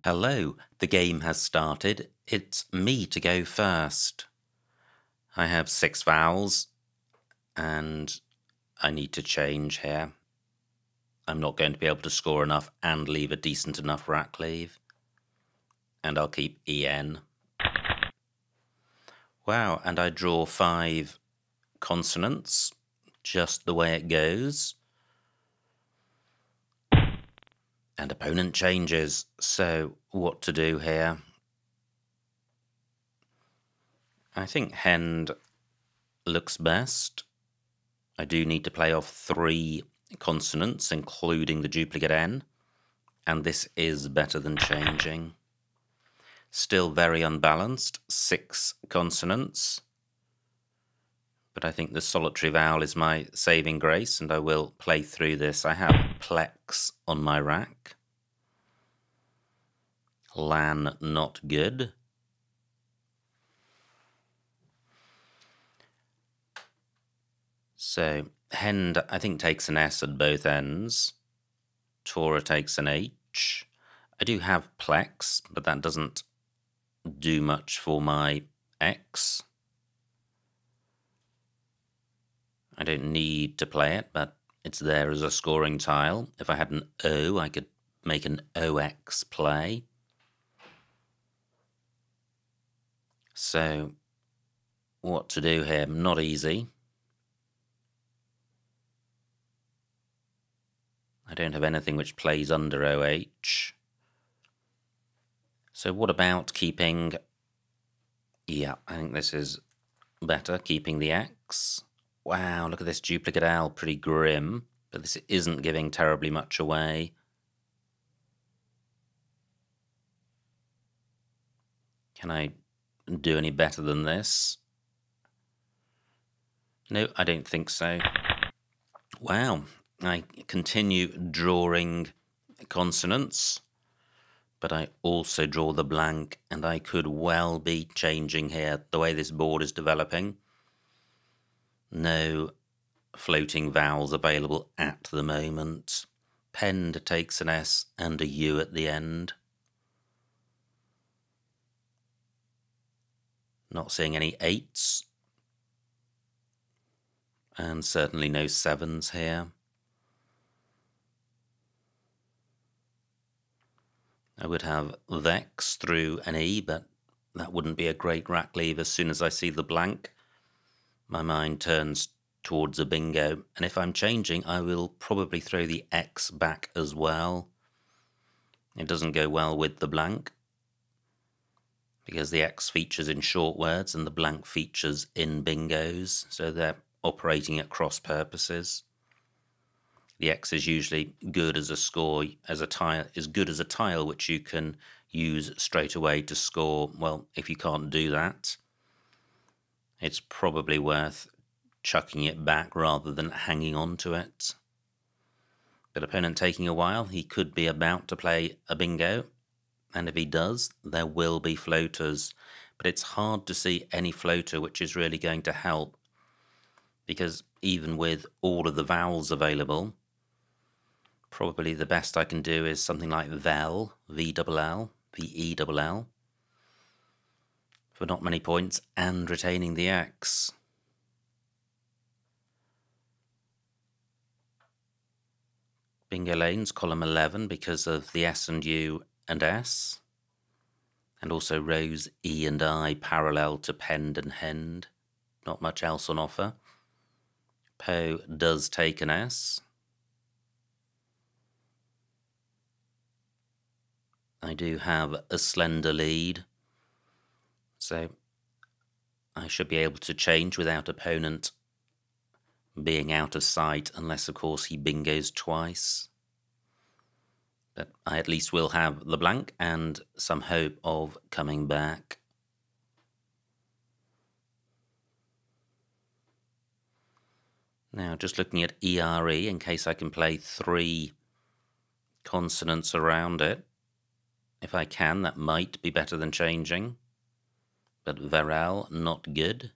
Hello, the game has started. It's me to go first. I have 6 vowels, and I need to change here. I'm not going to be able to score enough and leave a decent enough rack leave. And I'll keep EN. Wow, and I draw 5 consonants, just the way it goes. And opponent changes, so what to do here? I think Hend looks best. I do need to play off 3 consonants, including the duplicate N, and this is better than changing. Still very unbalanced, 6 consonants, but I think the solitary vowel is my saving grace, and I will play through this. I have plex on my rack. Lan, not good. So Hend, I think, takes an S at both ends. Tora takes an H. I do have plex, but that doesn't do much for my X. I don't need to play it, but it's there as a scoring tile. If I had an O, I could make an OX play. So what to do here? Not easy. I don't have anything which plays under OH. So what about keeping... Yeah, I think this is better, keeping the X. Wow, look at this duplicate L, pretty grim, but this isn't giving terribly much away. Can I do any better than this? No, I don't think so. Wow, I continue drawing consonants, but I also draw the blank, and I could well be changing here the way this board is developing. No floating vowels available at the moment. Pend takes an S and a U at the end. Not seeing any 8s. And certainly no 7s here. I would have Vex through an E, but that wouldn't be a great rack leave. As soon as I see the blank, my mind turns towards a bingo. And if I'm changing, I will probably throw the X back as well. It doesn't go well with the blank, because the X features in short words and the blank features in bingos, so they're operating at cross purposes. The X is usually good as a score, as a tile, is good as a tile which you can use straight away to score. Well, if you can't do that, it's probably worth chucking it back rather than hanging on to it. But opponent taking a while, he could be about to play a bingo, and if he does, there will be floaters. But it's hard to see any floater which is really going to help, because even with all of the vowels available, probably the best I can do is something like VEL, V-double-L, V-E-double-L, for not many points and retaining the X. Bingo lanes, column 11, because of the S and U and S, and also rows E and I parallel to Pend and Hend. Not much else on offer. Po does take an S. I do have a slender lead, so I should be able to change without opponent being out of sight, unless of course he bingos twice. But I at least will have the blank and some hope of coming back. Now, just looking at ERE in case I can play 3 consonants around it. If I can, that might be better than changing. But Verel, not good.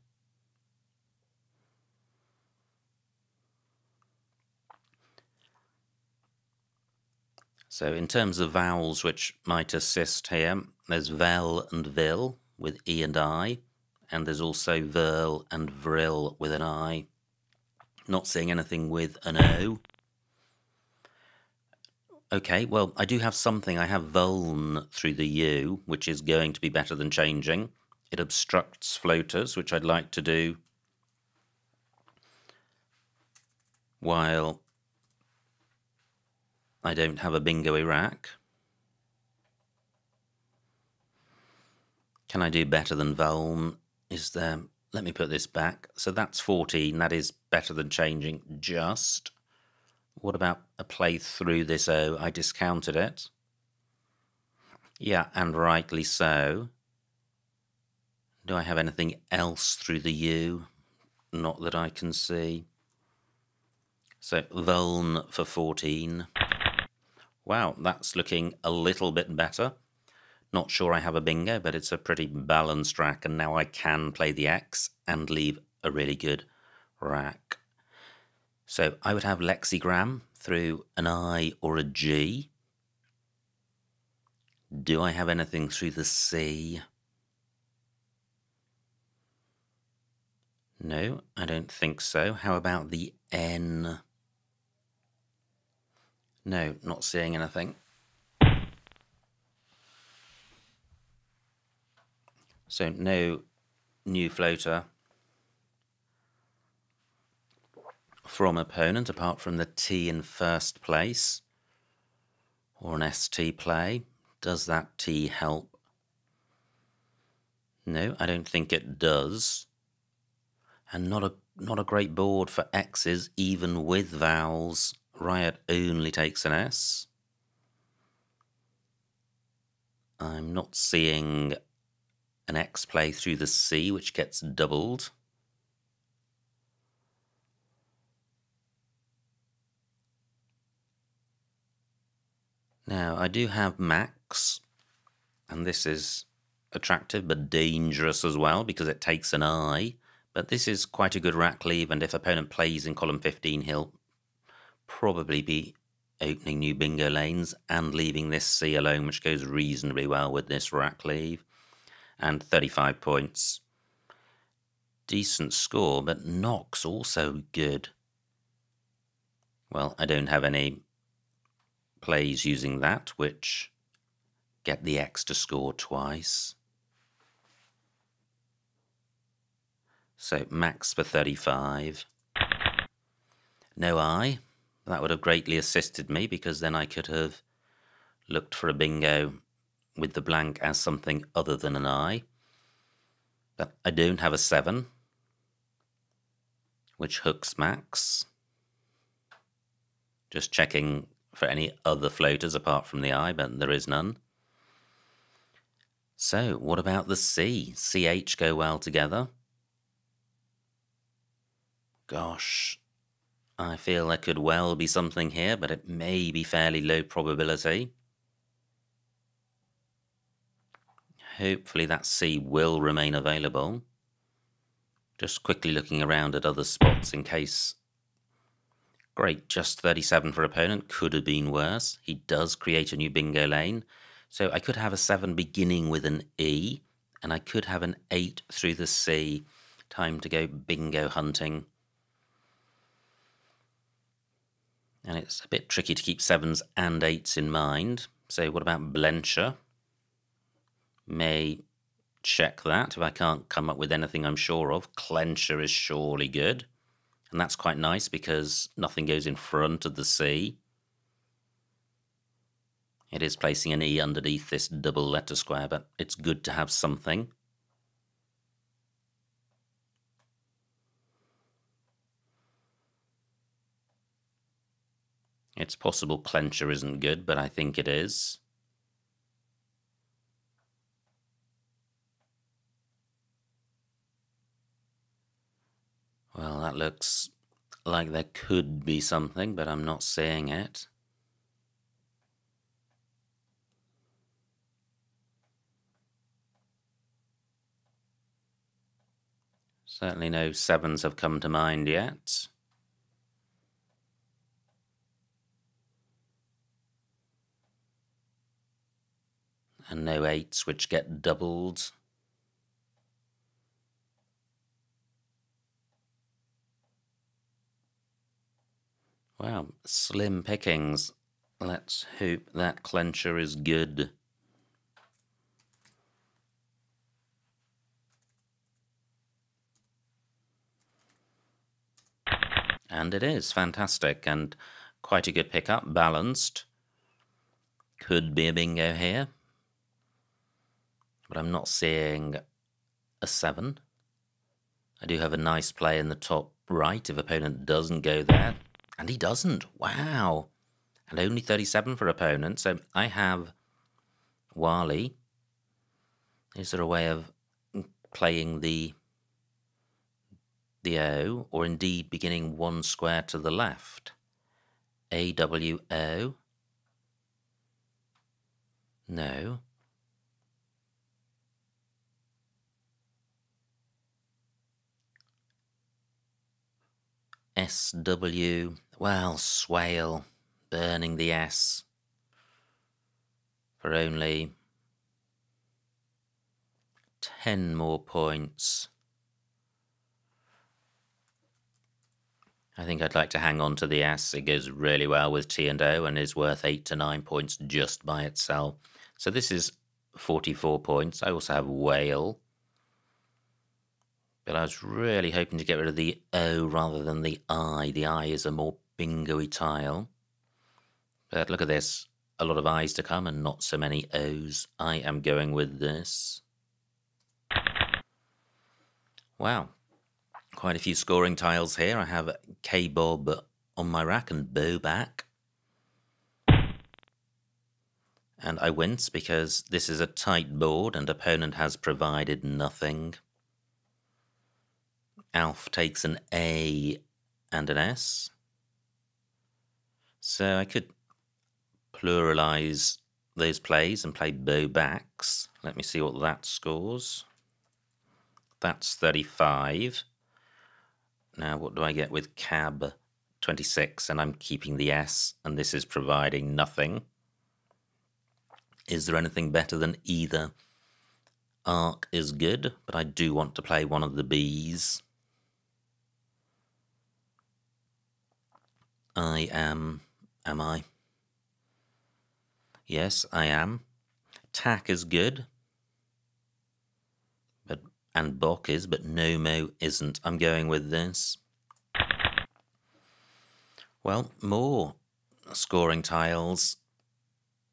So in terms of vowels which might assist here, there's vel and vil with E and I, and there's also verl and vril with an I. Not seeing anything with an O. Okay, well, I do have something. I have vuln through the U, which is going to be better than changing. It obstructs floaters, which I'd like to do while I don't have a bingo Iraq. Can I do better than vuln? Is there... Let me put this back. So that's 14. That is better than changing just. What about a play through this O? I discounted it. Yeah, and rightly so. Do I have anything else through the U? Not that I can see. So vuln for 14. Wow, that's looking a little bit better. Not sure I have a bingo, but it's a pretty balanced rack, and now I can play the X and leave a really good rack. So I would have lexigram through an I or a G. Do I have anything through the C? No, I don't think so. How about the N? No, not seeing anything. So no new floater from opponent apart from the T in first place or an ST play. Does that T help? No, I don't think it does. And not a great board for X's, even with vowels. Riot only takes an S. I'm not seeing an X play through the C, which gets doubled. Now, I do have Max, and this is attractive but dangerous as well because it takes an I. But this is quite a good rack leave, and if opponent plays in column 15, he'll probably be opening new bingo lanes and leaving this C alone, which goes reasonably well with this rack leave. And 35 points. Decent score, but knock's also good. Well, I don't have any plays using that, which get the X to score twice. So max for 35. No I. That would have greatly assisted me because then I could have looked for a bingo with the blank as something other than an I. But I don't have a 7, which hooks max. Just checking for any other floaters apart from the I, but there is none. So, what about the C? CH go well together. Gosh, I feel there could well be something here, but it may be fairly low probability. Hopefully that C will remain available. Just quickly looking around at other spots in case. Great, just 37 for opponent. Could have been worse. He does create a new bingo lane. So I could have a 7 beginning with an E, and I could have an 8 through the C. Time to go bingo hunting. And it's a bit tricky to keep 7s and 8s in mind. So what about Blencher? May check that if I can't come up with anything I'm sure of. Clencher is surely good. And that's quite nice because nothing goes in front of the C. It is placing an E underneath this double letter square, but it's good to have something. It's possible Clencher isn't good, but I think it is. Well, that looks like there could be something, but I'm not seeing it. Certainly no 7s have come to mind yet. And no 8s, which get doubled. Wow, slim pickings. Let's hope that clencher is good. And it is fantastic, and quite a good pickup, balanced. Could be a bingo here, but I'm not seeing a 7. I do have a nice play in the top right if opponent doesn't go there, and he doesn't. Wow. And only 37 for opponent, so I have Wally. Is there a way of playing the O, or indeed beginning one square to the left? AWO? No. SW, well, Swale, burning the S for only 10 more points. I think I'd like to hang on to the S. It goes really well with T and O and is worth 8 to 9 points just by itself. So this is 44 points. I also have Whale. But I was really hoping to get rid of the O rather than the I. The I is a more bingo-y tile. But look at this. A lot of I's to come and not so many O's. I am going with this. Wow. Quite a few scoring tiles here. I have K-Bob on my rack and Bo back. And I wince because this is a tight board and opponent has provided nothing. Alf takes an A and an S. So I could pluralize those plays and play Bo backs. Let me see what that scores. That's 35. Now, what do I get with Cab? 26, and I'm keeping the S, and this is providing nothing. Is there anything better than either? Arc is good, but I do want to play one of the Bs. Am I? Yes, I am. Tack is good. And Bok is, but Nomo isn't. I'm going with this. Well, more scoring tiles.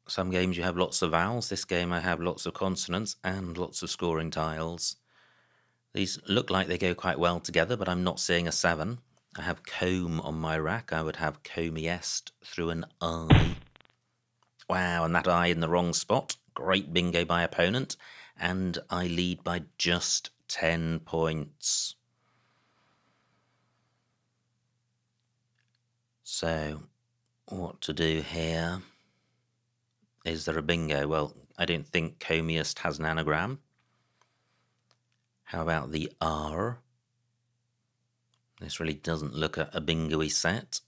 Some games you have lots of vowels. This game I have lots of consonants and lots of scoring tiles. These look like they go quite well together, but I'm not seeing a 7. I have comb on my rack. I would have comiest through an I. Wow, and that I in the wrong spot. Great bingo by opponent. And I lead by just 10 points. So, what to do here? Is there a bingo? Well, I don't think comiest has an anagram. How about the R? This really doesn't look a bingo-y set,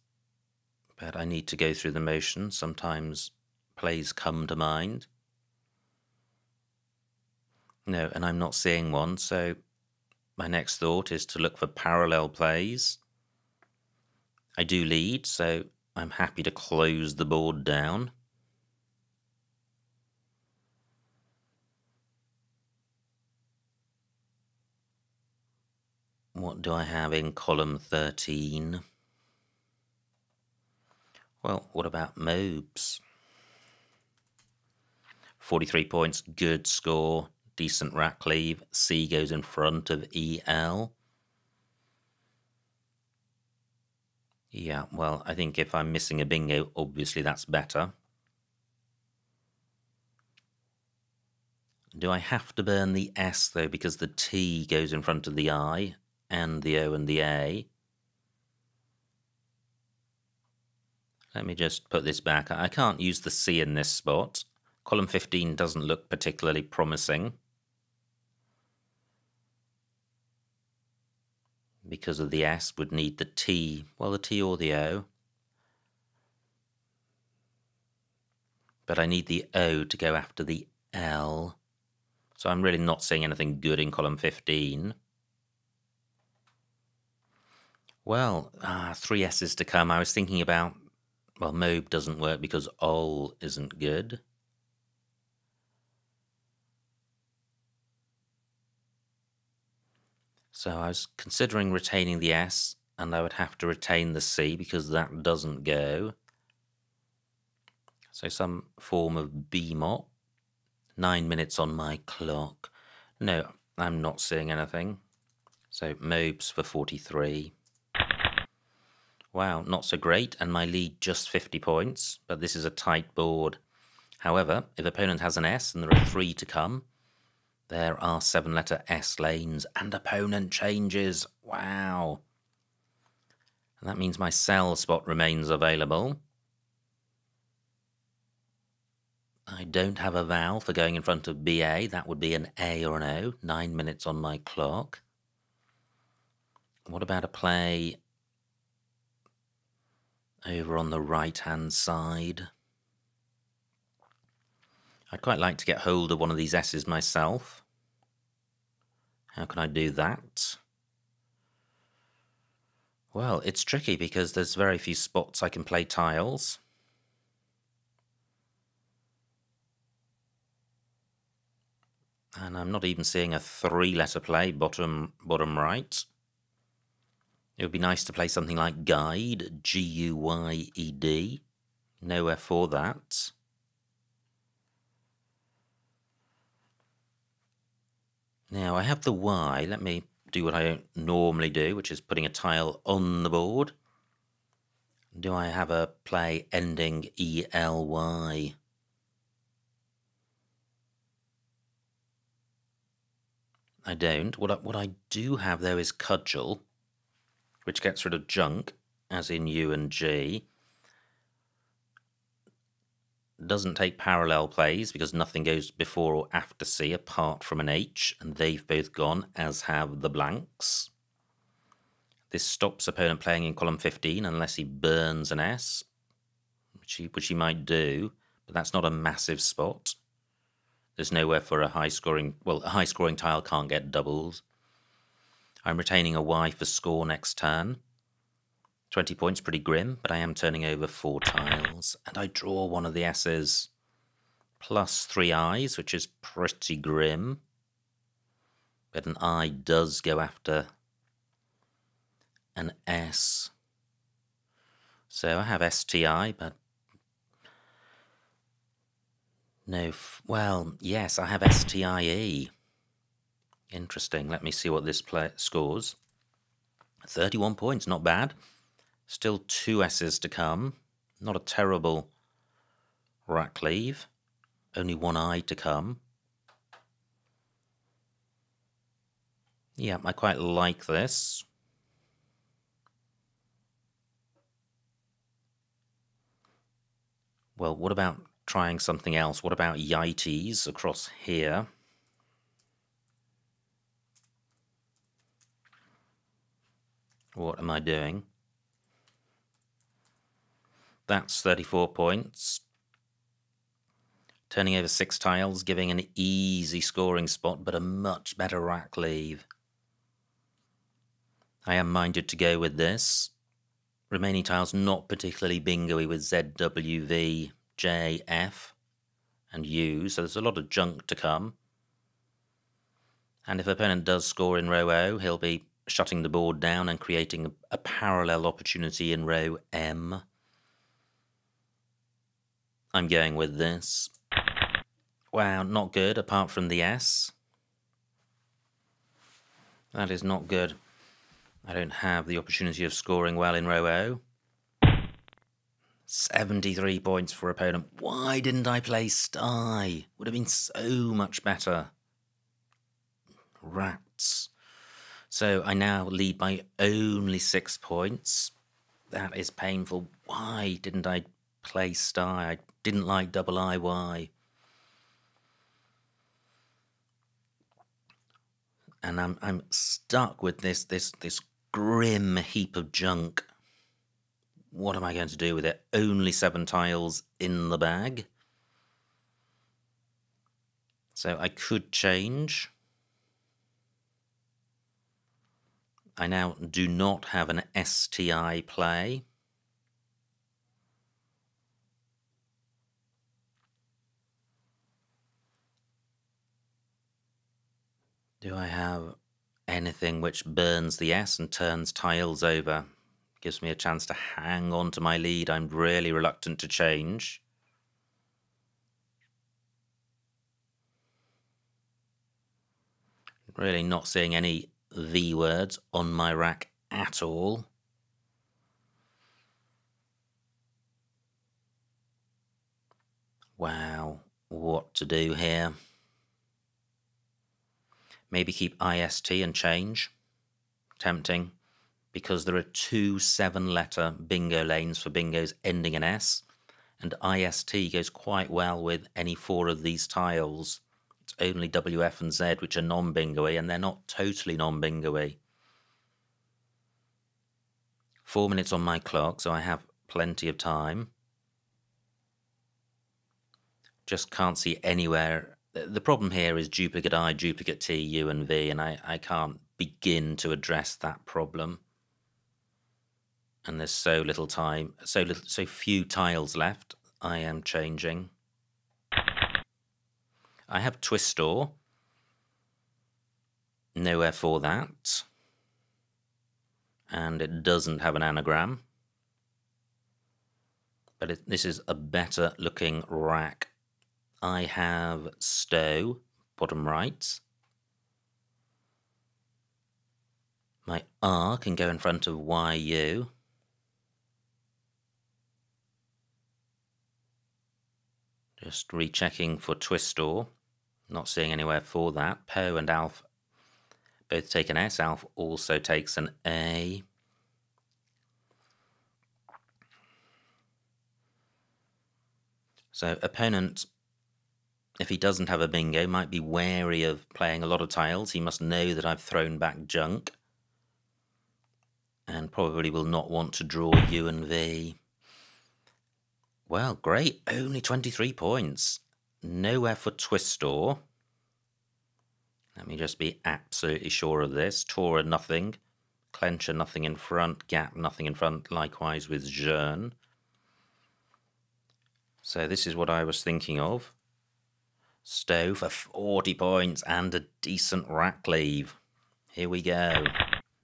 but I need to go through the motions. Sometimes plays come to mind. No, and I'm not seeing one, so my next thought is to look for parallel plays. I do lead, so I'm happy to close the board down. What do I have in column 13? Well, what about Mobes? 43 points, good score. Decent rack leave. C goes in front of EL. Yeah, well, I think if I'm missing a bingo, obviously that's better. Do I have to burn the S, though, because the T goes in front of the I and the O and the A? Let me just put this back. I can't use the C in this spot. Column 15 doesn't look particularly promising. Because of the S, would need the T. Well, the T or the O. But I need the O to go after the L. So I'm really not seeing anything good in column 15. Well, 3 S's to come. I was thinking about, well, MOB doesn't work because OL isn't good. So I was considering retaining the S, and I would have to retain the C because that doesn't go. So some form of BMOP. 9 minutes on my clock. No, I'm not seeing anything. So MOBs for 43. Wow, not so great, and my lead just 50 points, but this is a tight board. However, if opponent has an S and there are 3 to come, there are 7-letter S lanes, and opponent changes. Wow. And that means my sell spot remains available. I don't have a vowel for going in front of BA. That would be an A or an O. 9 minutes on my clock. What about a play over on the right-hand side? I'd quite like to get hold of one of these S's myself. How can I do that? Well, it's tricky because there's very few spots I can play tiles. And I'm not even seeing a 3-letter play bottom right. It would be nice to play something like guide, G-U-Y-E-D. Nowhere for that. Now, I have the Y. Let me do what I don't normally do, which is putting a tile on the board. Do I have a play ending E-L-Y? I don't. What I do have, though, is cudgel, which gets rid of junk, as in U and G. Doesn't take parallel plays because nothing goes before or after C apart from an H, and they've both gone, as have the blanks. This stops opponent playing in column 15 unless he burns an S, which he might do, but that's not a massive spot. There's nowhere for a high-scoring... Well, a high-scoring tile can't get doubles. I'm retaining a Y for score next turn. 20 points, pretty grim, but I am turning over 4 tiles. And I draw one of the S's. Plus 3 I's, which is pretty grim. But an I does go after an S. So I have STI, but... No, well, yes, I have STIE. Interesting. Let me see what this play scores. 31 points, not bad. Still 2 S's to come. Not a terrible rack leave. Only 1 I to come. Yeah, I quite like this. Well, what about trying something else? What about yites across here? What am I doing? That's 34 points. Turning over 6 tiles, giving an easy scoring spot, but a much better rack leave. I am minded to go with this. Remaining tiles not particularly bingo-y with Z, W, V, J, F, and U, so there's a lot of junk to come. And if opponent does score in row O, he'll be shutting the board down and creating a parallel opportunity in row M. I'm going with this. Wow, not good, apart from the S. That is not good. I don't have the opportunity of scoring well in row O. 73 points for opponent. Why didn't I play Sty? Would have been so much better. Rats. So I now lead by only 6 points. That is painful. Why didn't I play Sty? I didn't like double IY. And I'm stuck with this grim heap of junk. What am I going to do with it? Only 7 tiles in the bag. So I could change. I now do not have an STI play. Do I have anything which burns the S and turns tiles over? Gives me a chance to hang on to my lead. I'm really reluctant to change. Really not seeing any V words on my rack at all. Wow, what to do here? Maybe keep IST and change. Tempting, because there are 2 7-letter bingo lanes for bingos ending in S, and IST goes quite well with any 4 of these tiles. It's only WF and Z which are non-bingo-y, and they're not totally non-bingo-y. 4 minutes on my clock, so I have plenty of time. Just can't see anywhere. The problem here is duplicate I, duplicate T, U and V, and I can't begin to address that problem. And there's so little time, so few tiles left. I am changing. I have Twistor. Nowhere for that. And it doesn't have an anagram. But this is a better looking rack. I have Stow, bottom right. My R can go in front of YU. Just rechecking for Twistor. Not seeing anywhere for that. Poe and Alf both take an S. Alf also takes an A. So opponent, if he doesn't have a bingo, might be wary of playing a lot of tiles. He must know that I've thrown back junk. And probably will not want to draw U and V. Well, great. Only 23 points. Nowhere for Twistor. Let me just be absolutely sure of this. Tora, nothing. Clencher, nothing in front. Gap, nothing in front. Likewise with Jeune. So this is what I was thinking of. Stow for 40 points and a decent rack leave. Here we go.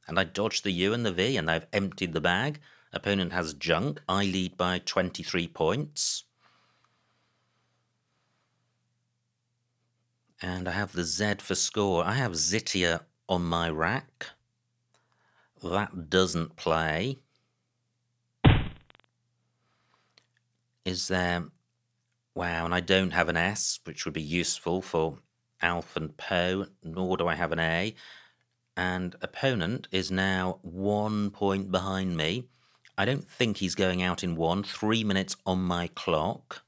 And I dodged the U and the V, and I've emptied the bag. Opponent has junk. I lead by 23 points. And I have the Z for score. I have Zitia on my rack. That doesn't play. Is there... Wow, and I don't have an S, which would be useful for Alf and Poe, nor do I have an A. And opponent is now 1 point behind me. I don't think he's going out in 1. 3 minutes on my clock.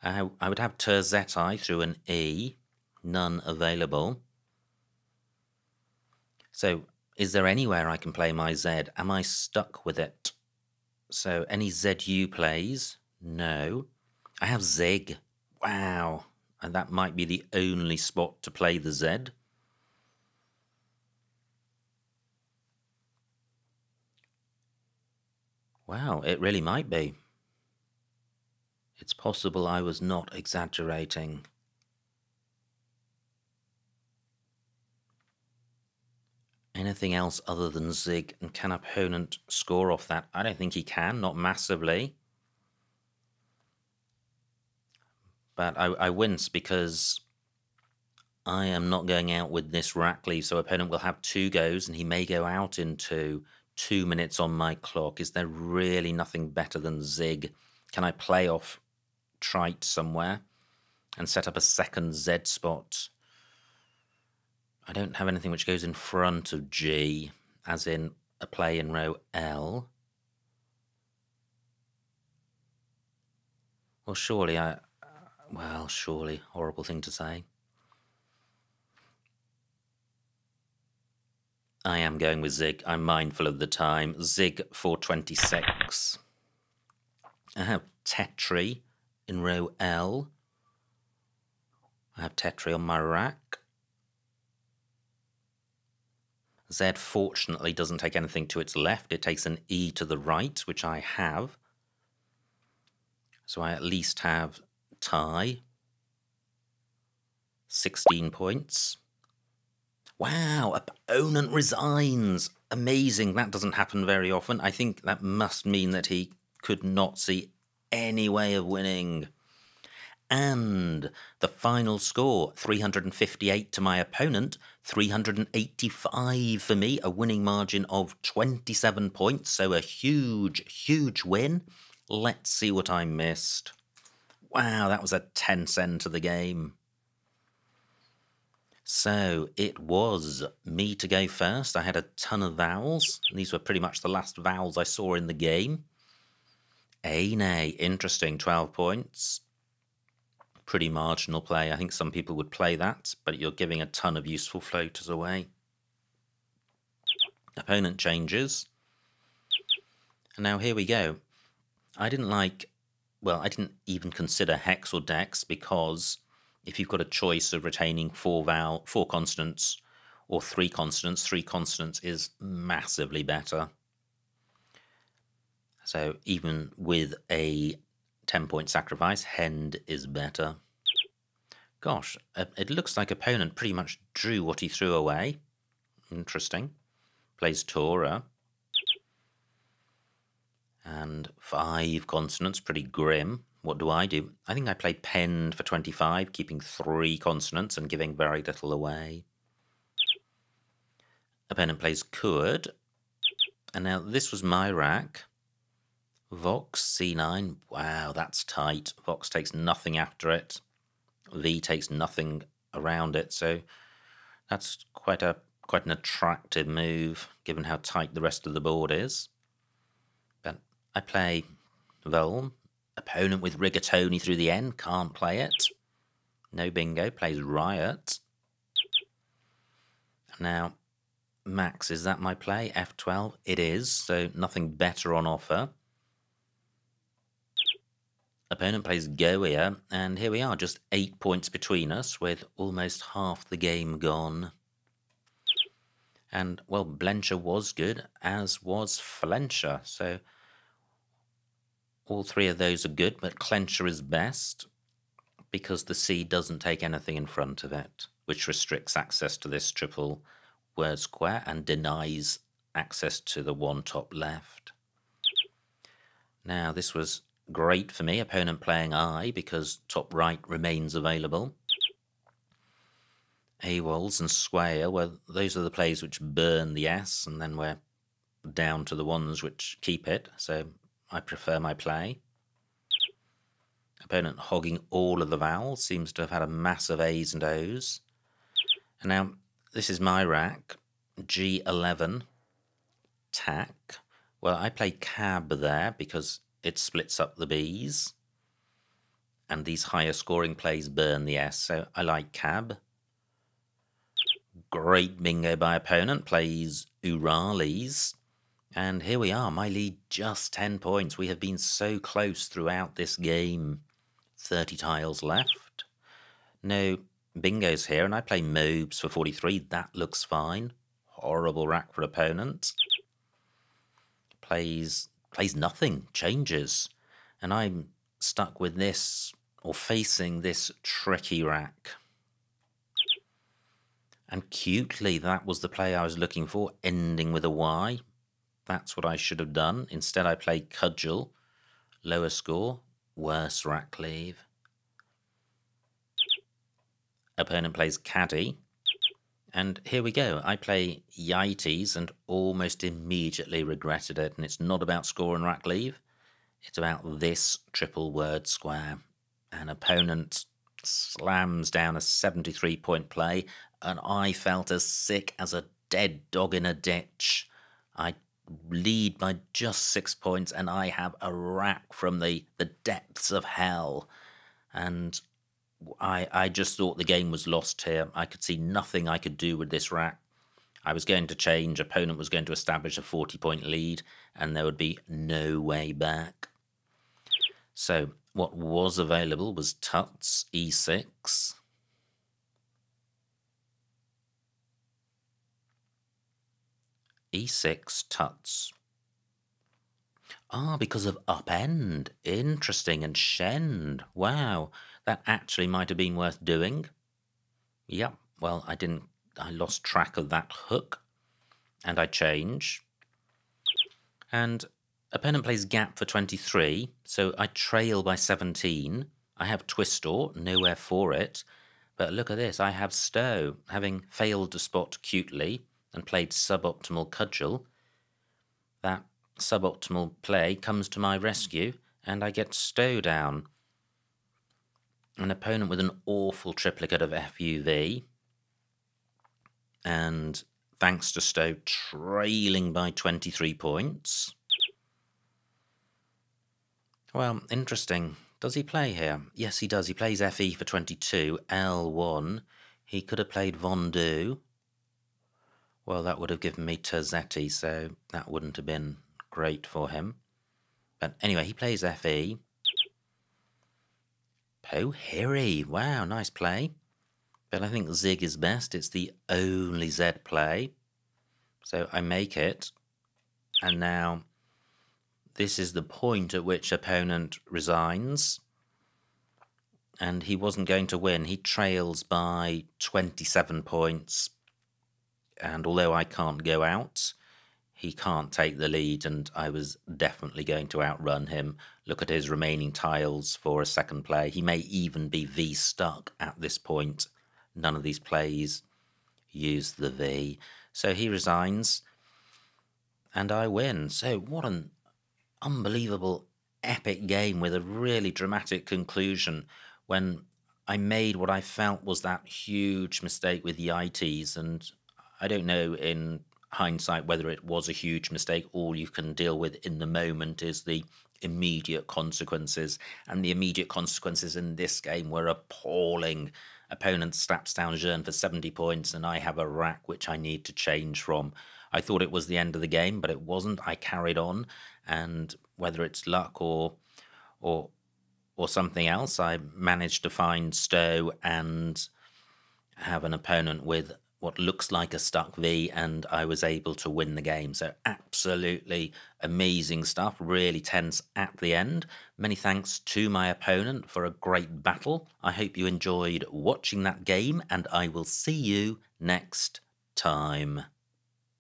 I would have Terzetai through an E. None available. So, is there anywhere I can play my Z? Am I stuck with it? So, any ZU plays? No. I have Zig. Wow. And that might be the only spot to play the Z. Wow, it really might be. It's possible I was not exaggerating. Anything else other than Zig, and can opponent score off that? I don't think he can, not massively. But I wince because I am not going out with this rack leave, so opponent will have 2 goes, and he may go out into 2 minutes on my clock. Is there really nothing better than Zig? Can I play off Trite somewhere and set up a second Z spot? I don't have anything which goes in front of G, as in a play in row L. Well, surely surely, horrible thing to say. I am going with Zig. I'm mindful of the time. Zig for 26. I have Tetri in row L. I have Tetri on my rack. Z fortunately doesn't take anything to its left. It takes an E to the right, which I have. So I at least have tie. 16 points. Wow, opponent resigns. Amazing. That doesn't happen very often. I think that must mean that he could not see any way of winning. And the final score, 358 to my opponent, 385 for me, a winning margin of 27 points, so a huge, huge win. Let's see what I missed. Wow, that was a 10-cent to the game. So it was me to go first. I had a ton of vowels. These were pretty much the last vowels I saw in the game. A, nay, interesting, 12 points. Pretty marginal play. I think some people would play that, but you're giving a ton of useful floaters away. Opponent changes. And now here we go. I didn't even consider hex or dex, because if you've got a choice of retaining four consonants or three consonants is massively better. So even with a 10-point sacrifice, Hend is better. Gosh, it looks like opponent pretty much drew what he threw away. Interesting. Plays Torah. And 5 consonants, pretty grim. What do? I think I play Penned for 25, keeping 3 consonants and giving very little away. Opponent plays Kurd. And now this was my rack. Vox, C9. Wow, that's tight. Vox takes nothing after it. V takes nothing around it. So that's quite an attractive move, given how tight the rest of the board is. But I play Volm. Opponent with Rigatoni through the end. Can't play it. No bingo. Plays Riot. Now, Max, is that my play? F12? It is, so nothing better on offer. Opponent plays Go here, and here we are, just 8 points between us, with almost half the game gone. And, well, Blencher was good, as was Flencher, so all 3 of those are good, but Clencher is best, because the C doesn't take anything in front of it, which restricts access to this triple word square and denies access to the one top left. Now, this was great for me. Opponent playing I, because top right remains available. AWOLs and Swaya, well, those are the plays which burn the S, and then we're down to the ones which keep it, so I prefer my play. Opponent hogging all of the vowels, seems to have had a mass of A's and O's. And now, this is my rack, G11, tack. Well, I play cab there, because it splits up the B's, and these higher scoring plays burn the S, so I like cab. Great bingo by opponent, plays Urales, and here we are, my lead just 10 points. We have been so close throughout this game. 30 tiles left. No bingos here, and I play Mobes for 43, that looks fine. Horrible rack for opponent. Plays nothing, changes, and I'm stuck with this, or facing this tricky rack. And cutely, that was the play I was looking for, ending with a Y. That's what I should have done. Instead, I played Cudgel, lower score, worse rack leave. Opponent plays Caddy. And here we go. I play Yites and almost immediately regretted it. And it's not about score and rack leave. It's about this triple word square. An opponent slams down a 73-point play, and I felt as sick as a dead dog in a ditch. I lead by just 6 points, and I have a rack from the depths of hell. And I just thought the game was lost here. I could see nothing I could do with this rack. I was going to change, opponent was going to establish a 40-point lead, and there would be no way back. So what was available was Tuts, E6. E6 tuts. Ah, because of upend. Interesting. And shend. Wow. That actually might have been worth doing. Yep. Well, I lost track of that hook. And I change. And opponent plays gap for 23. So I trail by 17. I have twistor, nowhere for it. But look at this. I have stow, having failed to spot cutely and played suboptimal cudgel. That suboptimal play comes to my rescue, and I get stow down. An opponent with an awful triplicate of FUV, and thanks to stow, trailing by 23 points. Well, interesting. Does he play here? Yes, he does. He plays FE for 22, L1. He could have played Vendu. Well, that would have given me Terzetti, so that wouldn't have been great for him. But anyway, he plays FE. Pohiri. Wow, nice play. But I think Zig is best. It's the only Z play. So I make it. And now this is the point at which opponent resigns. And he wasn't going to win. He trails by 27 points. And although I can't go out, he can't take the lead, and I was definitely going to outrun him. Look at his remaining tiles for a second play. He may even be V stuck at this point. None of these plays use the V. So he resigns, and I win. So what an unbelievable, epic game with a really dramatic conclusion when I made what I felt was that huge mistake with the ITs, and I don't know in hindsight whether it was a huge mistake. All you can deal with in the moment is the immediate consequences, and the immediate consequences in this game were appalling. Opponent slaps down Jean for 70 points, and I have a rack which I need to change from. I thought it was the end of the game, but it wasn't. I carried on, and whether it's luck or something else, I managed to find stow and have an opponent with what looks like a stuck V, and I was able to win the game. So absolutely amazing stuff, really tense at the end. Many thanks to my opponent for a great battle. I hope you enjoyed watching that game, and I will see you next time.